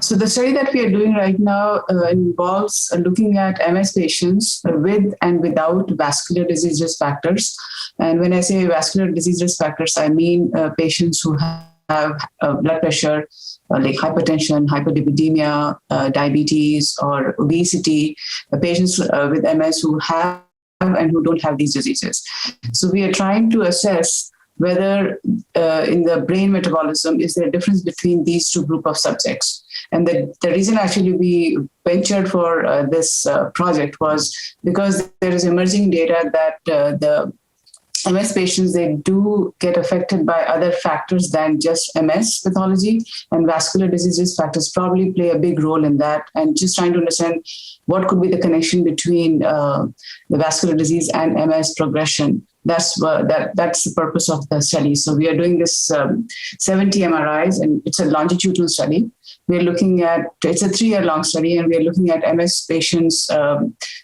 So the study that we are doing right now involves looking at MS patients with and without vascular disease risk factors. And when I say vascular disease risk factors, I mean patients who have blood pressure, like hypertension, hyperlipidemia, diabetes, or obesity, patients with MS who have and who don't have these diseases. So we are trying to assess whether in the brain metabolism, is there a difference between these two groups of subjects? And the reason actually we ventured for this project was because there is emerging data that the MS patients, they do get affected by other factors than just MS pathology, and vascular disease risk factors probably play a big role in that. And just trying to understand what could be the connection between the vascular disease and MS progression. That's the purpose of the study. So we are doing this 70 MRIs, and it's a longitudinal study. We're looking at, it's a 3-year long study, and we're looking at MS patients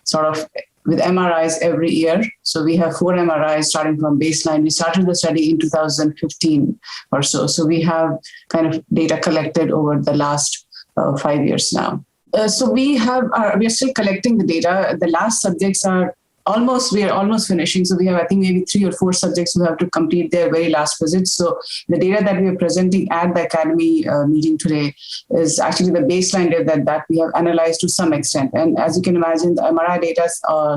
sort of with MRIs every year. So we have 4 MRIs starting from baseline. We started the study in 2015 or so. So we have kind of data collected over the last 5 years now. So we are still collecting the data. The last subjects are we are almost finishing. So we have, I think, maybe 3 or 4 subjects who have to complete their very last visit. So the data that we are presenting at the Academy meeting today is actually the baseline data that we have analyzed to some extent. And as you can imagine, the MRI data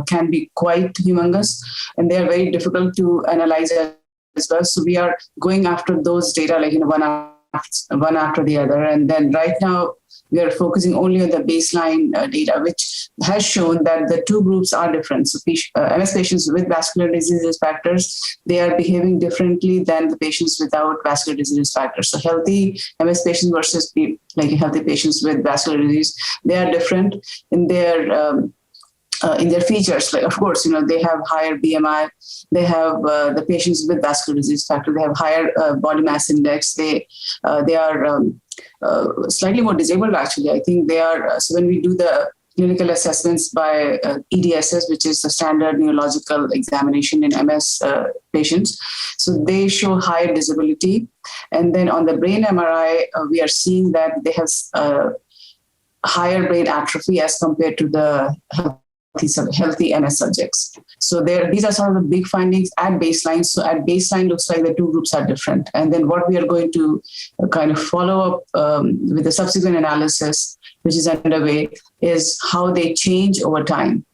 can be quite humongous, and they are very difficult to analyze as well. So we are going after those data, like, one after the other. And then right now, we are focusing only on the baseline data, which has shown that the two groups are different. So MS patients with vascular disease risk factors, they are behaving differently than the patients without vascular disease risk factors. So healthy MS patients versus healthy patients with vascular disease, they are different in their features. Like, of course, they have higher BMI. They have the patients with vascular disease factor. They have higher body mass index. They are slightly more disabled, actually. I think they are. So when we do the clinical assessments by EDSS, which is the standard neurological examination in MS patients, so they show higher disability. And then on the brain MRI, we are seeing that they have higher brain atrophy as compared to the healthy MS subjects. So these are some of the big findings at baseline. So at baseline, looks like the two groups are different. And then what we are going to kind of follow up with the subsequent analysis, which is underway, is how they change over time.